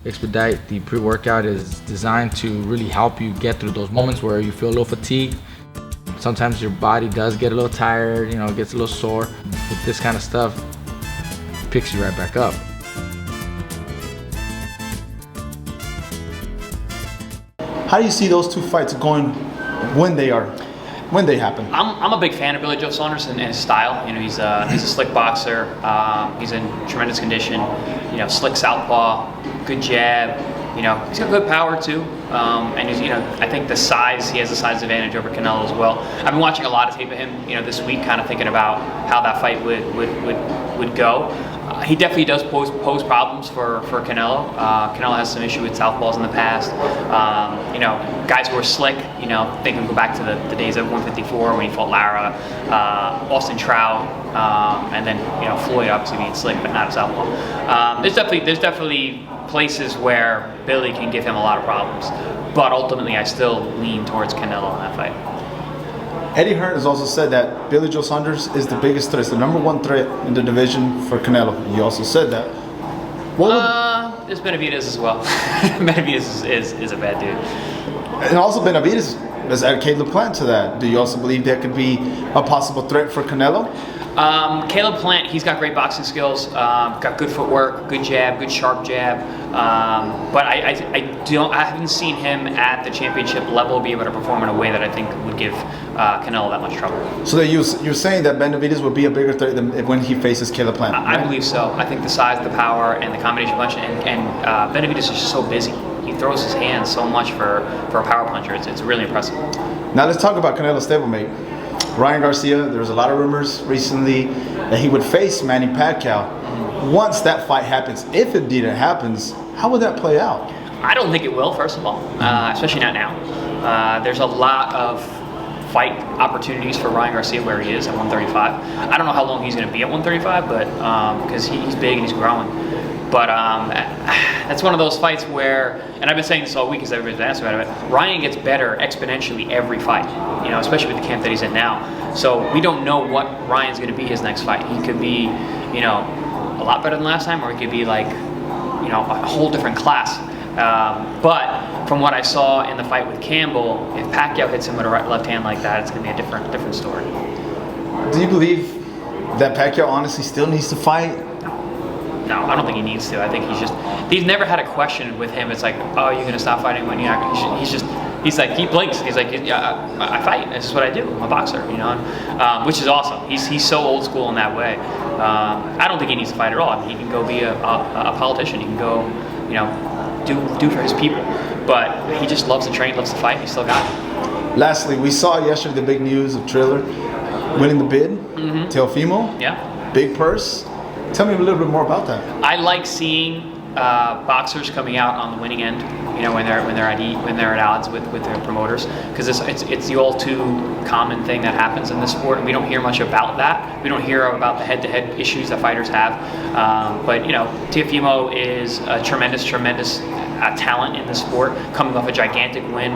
Expedite, the pre-workout, is designed to really help you get through those moments where you feel a little fatigued. Sometimes your body does get a little tired, gets a little sore. With this kind of stuff, it picks you right back up. How do you see those two fights going when they happen? I'm a big fan of Billy Joe Saunders and his style. He's a slick boxer. He's in tremendous condition. Slick southpaw, good jab. He's got good power too. And he's, I think he has the size advantage over Canelo as well. I've been watching a lot of tape of him, this week, kind of thinking about how that fight would go. He definitely does pose problems for Canelo. Canelo has some issue with southpaws in the past. Guys who are slick, they can go back to the days of 154 when he fought Lara, Austin Trout, and then Floyd obviously being slick but not a southpaw. There's definitely places where Billy can give him a lot of problems, but ultimately I still lean towards Canelo in that fight. Eddie Hearn has also said that Billy Joe Saunders is the biggest threat, it's the #1 threat in the division for Canelo. He also said that. There's Benavidez as well. Benavidez is a bad dude. And also Benavidez has added Caleb Plant to that. Do you also believe that could be a possible threat for Canelo? Caleb Plant, he's got great boxing skills, got good footwork, good jab, good sharp jab. But I haven't seen him at the championship level be able to perform in a way that I think would give Canelo that much trouble. So that you're saying that Benavidez would be a bigger threat than when he faces Caleb Plant? I believe so. I think the size, the power, and the combination punch, and Benavidez is just so busy. He throws his hands so much for a power puncher. It's really impressive. Now let's talk about Canelo's stablemate. Ryan Garcia, there was a lot of rumors recently that he would face Manny Pacquiao. Once that fight happens, if indeed it happens, how would that play out? I don't think it will, first of all, especially not now. There's a lot of fight opportunities for Ryan Garcia where he is at 135. I don't know how long he's going to be at 135, but because he's big and he's growing. But that's one of those fights where, and I've been saying this all week because everybody's been asking about it, Ryan gets better exponentially every fight, especially with the camp that he's in now. So we don't know what Ryan's going to be his next fight. He could be, a lot better than last time, or he could be like, a whole different class. But from what I saw in the fight with Campbell, if Pacquiao hits him with a left hand like that, it's going to be a different story. Do you believe that Pacquiao honestly still needs to fight? No, I don't think he needs to. I think he's never had a question with him. It's like, oh, you're going to stop fighting when you're not. He's like, he blinks. He's like, yeah, I fight. This is what I do. I'm a boxer, which is awesome. He's so old school in that way. I don't think he needs to fight at all. I mean, he can go be a politician. He can go, do for his people. But he just loves to train, loves to fight. He still got it. Lastly, we saw yesterday the big news of Triller winning the bid. Teofimo. Yeah. Big purse. Tell me a little bit more about that. I like seeing boxers coming out on the winning end, when they're at odds with their promoters, because it's the all too common thing that happens in this sport, and we don't hear much about that. We don't hear about the head-to-head issues that fighters have. But Teofimo is a tremendous talent in the sport, coming off a gigantic win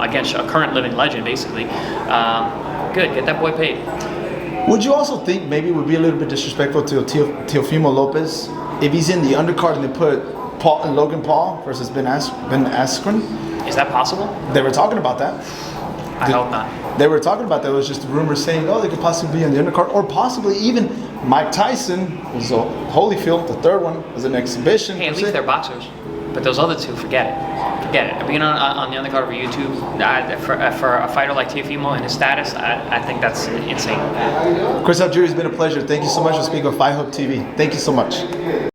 against a current living legend, basically. Good, get that boy paid. Would you also think maybe it would be a little bit disrespectful to Teofimo Lopez if he's in the undercard and they put Logan Paul versus Ben Askren? Is that possible? They were talking about that. I hope not. They were talking about that. It was just rumors saying, they could possibly be in the undercard, or possibly even Mike Tyson was a Holyfield, the third one, was an exhibition. Hey, at least they're boxers. But those other two, forget it. Being on the undercard over YouTube, for a fighter like Teofimo and his status, I think that's insane. Chris Algieri, it's been a pleasure. Thank you so much for speaking on Fight Hub TV. Thank you so much.